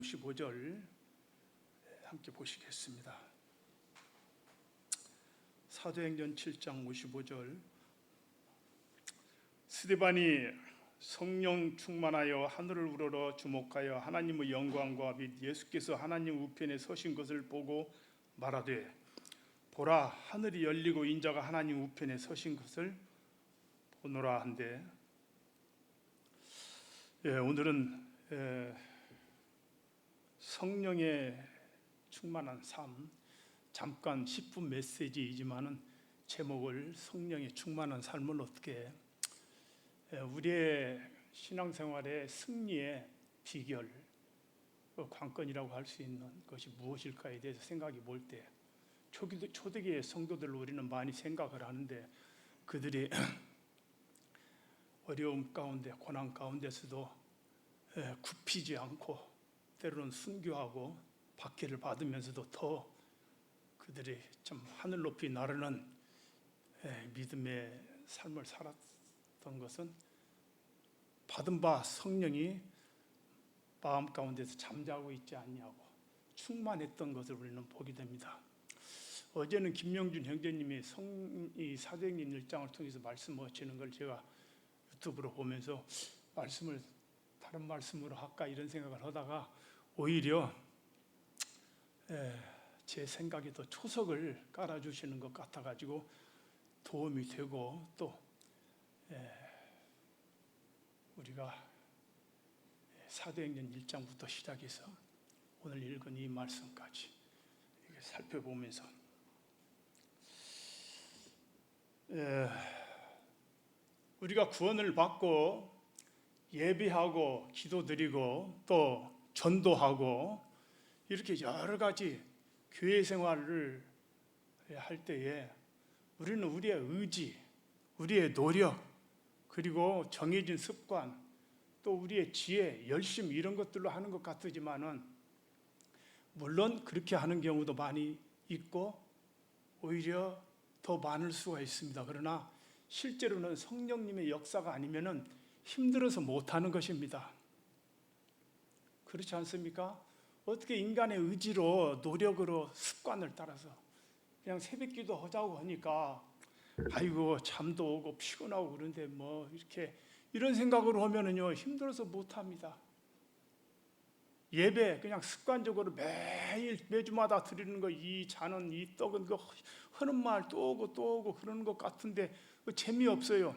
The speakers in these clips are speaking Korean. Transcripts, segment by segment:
55절 함께 보시겠습니다. 사도행전 7장 55절. 스데반이 성령 충만하여 하늘을 우러러 주목하여 하나님의 영광과 및 예수께서 하나님 우편에 서신 것을 보고 말하되, 보라, 하늘이 열리고 인자가 하나님 우편에 서신 것을 보노라 한데, 오늘은 성령의 충만한 삶, 잠깐 10분 메시지이지만은 제목을 성령의 충만한 삶을 어떻게 우리의 신앙생활의 승리의 비결, 관건이라고 할 수 있는 것이 무엇일까에 대해서 생각해 볼 때, 초대기의 성도들로 우리는 많이 생각을 하는데, 그들이 어려움 가운데, 고난 가운데서도 굽히지 않고 때로는 순교하고 박해를 받으면서도 더 그들이 참 하늘 높이 나르는 믿음의 삶을 살았던 것은 받은 바 성령이 마음 가운데서 잠자고 있지 않냐고 충만했던 것을 우리는 보게 됩니다. 어제는 김명준 형제님이 이 사도행전 1장을 통해서 말씀하시는 걸 제가 유튜브로 보면서 다른 말씀으로 할까 이런 생각을 하다가 오히려 제 생각에 더 초석을 깔아주시는 것 같아가지고 도움이 되고, 또 우리가 사도행전 1장부터 시작해서 오늘 읽은 이 말씀까지 살펴보면서 우리가 구원을 받고 예배하고 기도드리고 또 전도하고 이렇게 여러 가지 교회 생활을 할 때에 우리는 우리의 의지, 우리의 노력, 그리고 정해진 습관, 또 우리의 지혜, 열심 이런 것들로 하는 것 같지만은 물론 그렇게 하는 경우도 많이 있고 오히려 더 많을 수가 있습니다. 그러나 실제로는 성령님의 역사가 아니면은 힘들어서 못하는 것입니다. 그렇지 않습니까? 어떻게 인간의 의지로, 노력으로, 습관을 따라서 그냥 새벽기도 하자고 하니까 아이고 잠도 오고 피곤하고 그런데 뭐 이렇게 이런 생각으로 하면은요 힘들어서 못합니다. 예배 그냥 습관적으로 매주마다 드리는 거, 이 잔은, 이 떡은 그 하는 말 또 오고 그러는 것 같은데 재미없어요.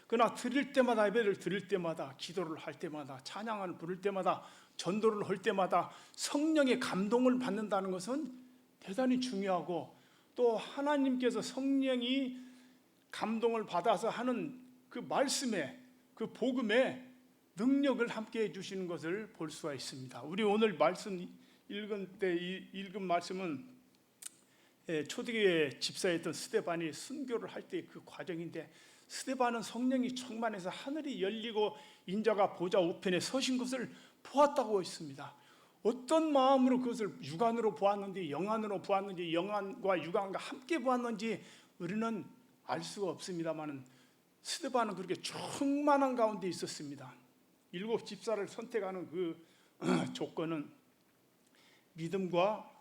그러나 드릴 때마다, 예배를 드릴 때마다, 기도를 할 때마다, 찬양을 부를 때마다, 전도를 할 때마다 성령의 감동을 받는다는 것은 대단히 중요하고, 또 하나님께서 성령이 감동을 받아서 하는 그 말씀에, 그 복음에 능력을 함께 해주시는 것을 볼 수가 있습니다. 우리 오늘 말씀 읽은 때 읽은 말씀은 초대교회 집사였던 스데반이 순교를 할 때 그 과정인데, 스데반은 성령이 충만해서 하늘이 열리고 인자가 보좌 우편에 서신 것을 보았다고 했습니다. 어떤 마음으로 그것을 육안으로 보았는지, 영안으로 보았는지, 영안과 육안과 함께 보았는지 우리는 알 수가 없습니다만, 스데반은 그렇게 충만한 가운데 있었습니다. 7 집사를 선택하는 그 조건은 믿음과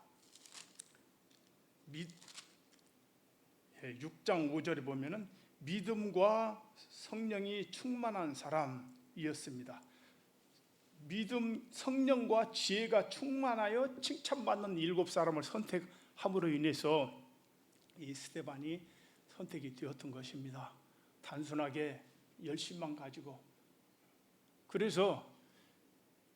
6장 5절에 보면은 믿음과 성령이 충만한 사람이었습니다. 믿음, 성령과 지혜가 충만하여 칭찬받는 7 사람을 선택함으로 인해서 이 스데반이 선택이 되었던 것입니다. 단순하게 열심만 가지고. 그래서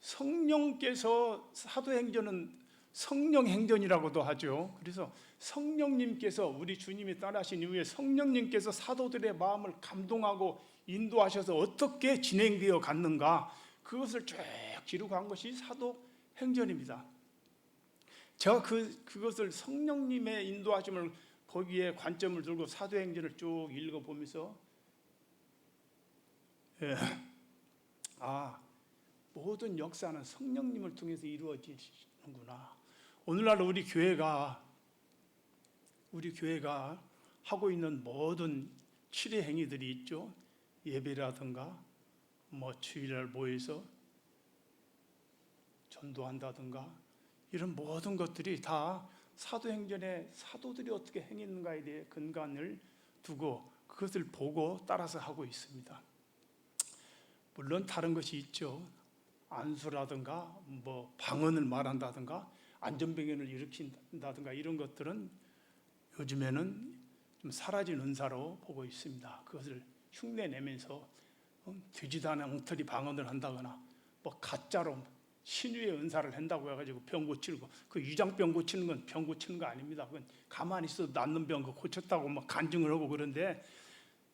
성령께서, 사도행전은 성령행전이라고도 하죠. 그래서 성령님께서, 우리 주님이 떠나신 이후에 성령님께서 사도들의 마음을 감동하고 인도하셔서 어떻게 진행되어 갔는가, 그것을 쭉 기록한 것이 사도행전입니다. 제가 그것을 성령님의 인도하심을 거기에 관점을 두고 사도행전을 쭉 읽어보면서 모든 역사는 성령님을 통해서 이루어지는구나. 오늘날 우리 교회가 하고 있는 모든 치료 행위들이 있죠. 예배라든가 주일날 모여서 전도한다든가 이런 모든 것들이 다 사도행전의 사도들이 어떻게 행했는가에 대해 근간을 두고 그것을 보고 따라서 하고 있습니다. 물론 다른 것이 있죠. 안수라든가 뭐 방언을 말한다든가 안전병연을 일으킨다든가 이런 것들은 요즘에는 좀 사라진 은사로 보고 있습니다. 그것을 흉내내면서 되지도 않은 엉터리 방언을 한다거나 뭐 가짜로 신유의 은사를 한다고 해가지고 병 고치는 거, 그 위장병 고치는 건 병 고치는 거 아닙니다. 그건 가만히 있어도 낫는 병 그거 고쳤다고 막 간증을 하고 그런데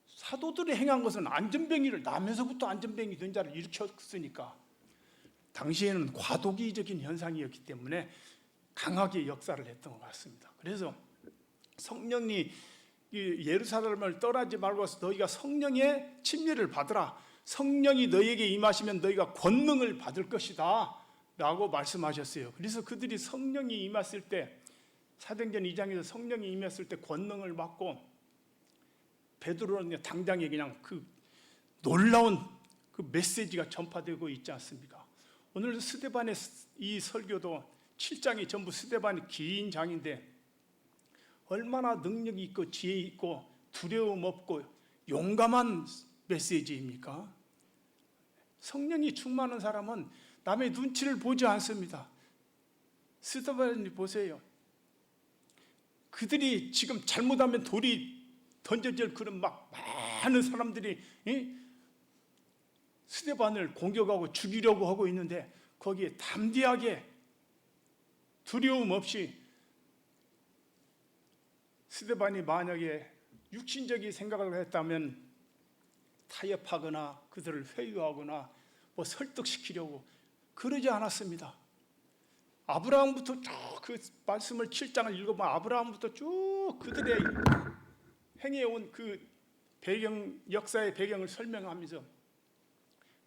사도들이 행한 것은 안전병이를 나면서부터 안전병이 된 자를 일으켰으니까 당시에는 과도기적인 현상이었기 때문에 강하게 역사를 했던 것 같습니다. 그래서 성령이 예루살렘을 떠나지 말고 너희가 성령의 침례를 받으라. 성령이 너희에게 임하시면 너희가 권능을 받을 것이다 라고 말씀하셨어요. 그래서 그들이 성령이 임했을 때 사도행전 2장에서 성령이 임했을 때 권능을 받고 베드로는 당장에 그냥 그 놀라운 그 메시지가 전파되고 있지 않습니까? 오늘 스데반의 이 설교도 7장이 전부 스데반의 긴 장인데 얼마나 능력이 있고 지혜 있고 두려움 없고 용감한 메시지입니까? 성령이 충만한 사람은 남의 눈치를 보지 않습니다. 스데반이 보세요. 그들이 지금 잘못하면 돌이 던져질 그런 막 많은 사람들이 스데반을 공격하고 죽이려고 하고 있는데 거기에 담대하게 두려움 없이 스데반이 만약에 육신적인 생각을 했다면 타협하거나 그들을 회유하거나 뭐 설득시키려고 그러지 않았습니다. 아브라함부터 쭉 그 말씀을 7장을 읽어보면 아브라함부터 쭉 그들의 행해온 그 배경, 역사의 배경을 설명하면서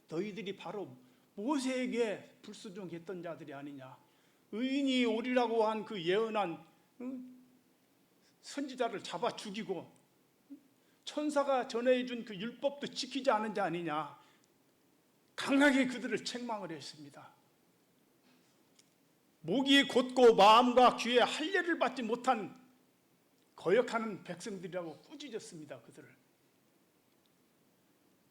너희들이 바로 모세에게 불순종했던 자들이 아니냐, 의인이 오리라고 한 그 예언한 선지자를 잡아 죽이고 천사가 전해준 그 율법도 지키지 않은 자 아니냐, 강하게 그들을 책망을 했습니다. 목이 곧고 마음과 귀에 할례를 받지 못한 거역하는 백성들이라고 꾸짖었습니다. 그들을.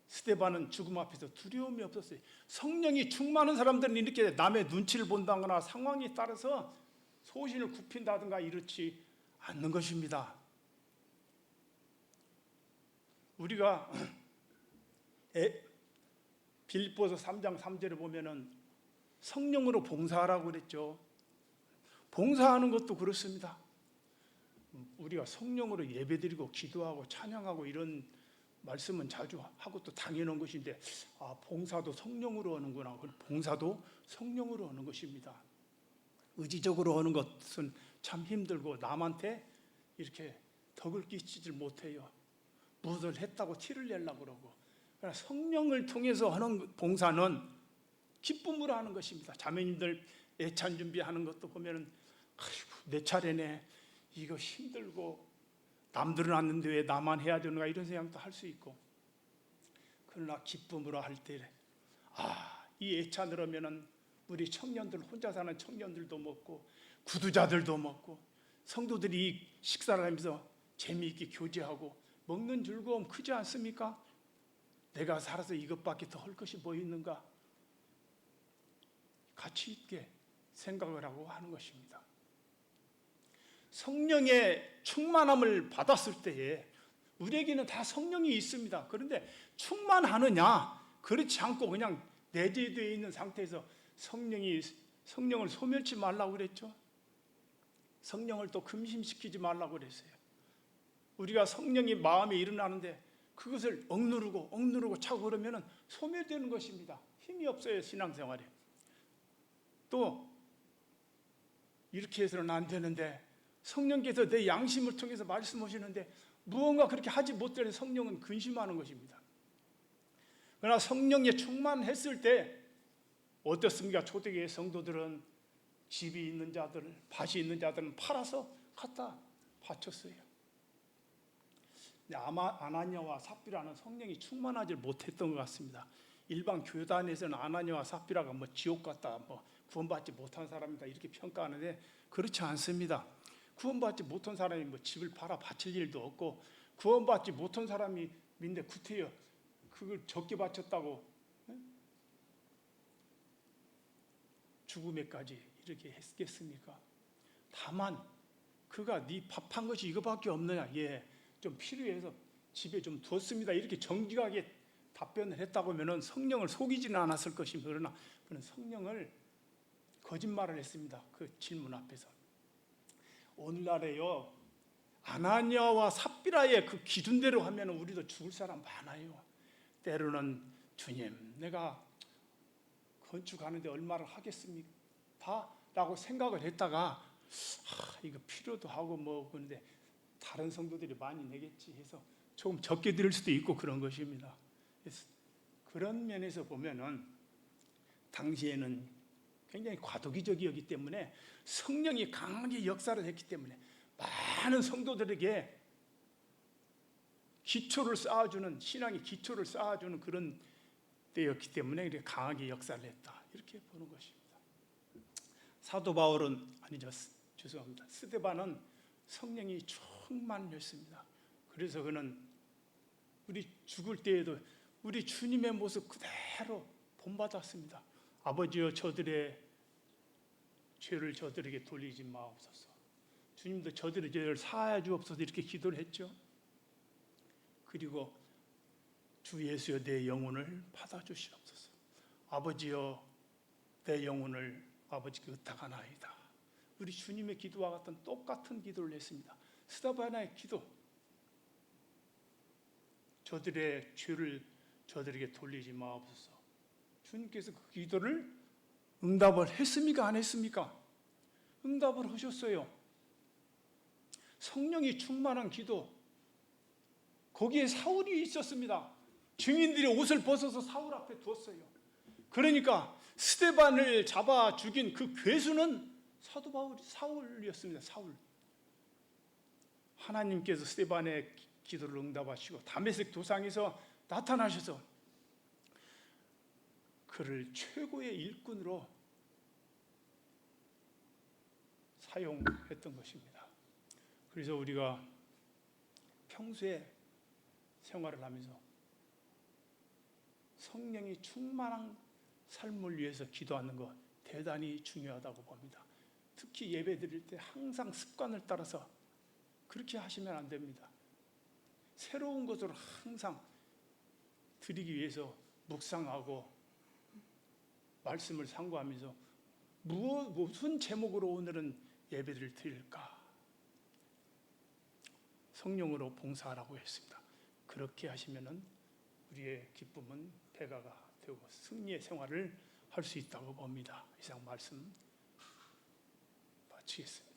스데반은 죽음 앞에서 두려움이 없었어요. 성령이 충만한 사람들은 이렇게 남의 눈치를 본다거나 상황에 따라서 소신을 굽힌다든가 이렇지 않는 것입니다. 우리가 빌립보서 3장 3절에 보면은 성령으로 봉사하라고 그랬죠. 봉사하는 것도 그렇습니다. 우리가 성령으로 예배드리고 기도하고 찬양하고 이런 말씀은 자주 하고 또 당연한 것인데 봉사도 성령으로 하는구나. 봉사도 성령으로 하는 것입니다. 의지적으로 하는 것은 참 힘들고 남한테 이렇게 덕을 끼치질 못해요. 무엇을 했다고 티를 내려고 그러고. 그러나 성령을 통해서 하는 봉사는 기쁨으로 하는 것입니다. 자매님들 예찬 준비하는 것도 보면은 아이고 내 차례네, 이거 힘들고 남들은 하는데 왜 나만 해야 되는가 이런 생각도 할 수 있고, 그러나 기쁨으로 할 때 이 예찬을 하면은 우리 청년들, 혼자 사는 청년들도 먹고 구두자들도 먹고 성도들이 이 식사를 하면서 재미있게 교제하고 먹는 즐거움 크지 않습니까? 내가 살아서 이것밖에 더 할 것이 뭐 있는가? 가치 있게 생각을 하고 하는 것입니다. 성령의 충만함을 받았을 때에 우리에게는 다 성령이 있습니다. 그런데 충만하느냐? 그렇지 않고 그냥 내재되어 있는 상태에서 성령을 소멸치 말라고 그랬죠. 성령을 또 금심시키지 말라고 그랬어요. 우리가 성령이 마음에 일어나는데 그것을 억누르고 차고 그러면 소멸되는 것입니다. 힘이 없어요, 신앙생활에. 또 이렇게 해서는 안 되는데 성령께서 내 양심을 통해서 말씀하시는데 무언가 그렇게 하지 못하는 성령은 근심하는 것입니다. 그러나 성령에 충만했을 때 어떻습니까? 초대교회 성도들은 집이 있는 자들, 밭이 있는 자들은 팔아서 갖다 바쳤어요. 근데 아나니아와 삽비라는 성령이 충만하지 못했던 것 같습니다. 일반 교단에서는 아나니아와 삽비라가 뭐 지옥 같다, 뭐 구원받지 못한 사람이다 이렇게 평가하는데 그렇지 않습니다. 구원받지 못한 사람이 뭐 집을 팔아 바칠 일도 없고 구원받지 못한 사람이 민데 구태여 그걸 적게 바쳤다고 죽음에까지 이렇게 했겠습니까? 다만 그가 네 밥한 것이 이거밖에 없느냐? 예, 좀 필요해서 집에 좀 두었습니다. 이렇게 정직하게 답변을 했다고 하면 성령을 속이지는 않았을 것입니다. 그러나 그는 성령을 거짓말을 했습니다. 그 질문 앞에서. 오늘날에요, 아나니아와 삽비라의 그 기준대로 하면 우리도 죽을 사람 많아요. 때로는 주님, 내가 건축하는데 얼마를 하겠습니까? 라고 생각을 했다가 이거 필요도 하고 뭐 그런데 다른 성도들이 많이 내겠지 해서 조금 적게 드릴 수도 있고 그런 것입니다. 그래서 그런 면에서 보면은 당시에는 굉장히 과도기적이었기 때문에 성령이 강하게 역사를 했기 때문에 많은 성도들에게 기초를 쌓아주는 신앙의 기초를 쌓아주는 그런 때였기 때문에 이렇게 강하게 역사를 했다 이렇게 보는 것입니다. 사도 바울은 아니죠, 죄송합니다. 스데반은 성령이 충만했습니다. 그래서 그는 우리 죽을 때에도 우리 주님의 모습 그대로 본받았습니다. 아버지여 저들의 죄를 저들에게 돌리지 마옵소서. 주님도 저들의 죄를 사하여 주옵소서 이렇게 기도를 했죠. 그리고 주 예수여 내 영혼을 받아주시옵소서. 아버지여 내 영혼을 아버지께 의탁하나이다. 우리 주님의 기도와 같은 똑같은 기도를 했습니다. 스데반의 기도, 저들의 죄를 저들에게 돌리지 마옵소서. 주님께서 그 기도를 응답을 했습니까? 안 했습니까? 응답을 하셨어요. 성령이 충만한 기도, 거기에 사울이 있었습니다. 증인들이 옷을 벗어서 사울 앞에 두었어요. 그러니까 스데반을 잡아 죽인 그 괴수는 사도 바울이 사울이었습니다. 사울. 하나님께서 스데반의 기도를 응답하시고 다메섹 도상에서 나타나셔서 그를 최고의 일꾼으로 사용했던 것입니다. 그래서 우리가 평소에 생활을 하면서 성령이 충만한 삶을 위해서 기도하는 것 대단히 중요하다고 봅니다. 특히 예배 드릴 때 항상 습관을 따라서 그렇게 하시면 안 됩니다. 새로운 것을 항상 드리기 위해서 묵상하고 말씀을 상고하면서 무슨 제목으로 오늘은 예배를 드릴까? 성령으로 봉사하라고 했습니다. 그렇게 하시면은 우리의 기쁨은 배가가 되고 승리의 생활을 할 수 있다고 봅니다. 이상 말씀 마치겠습니다.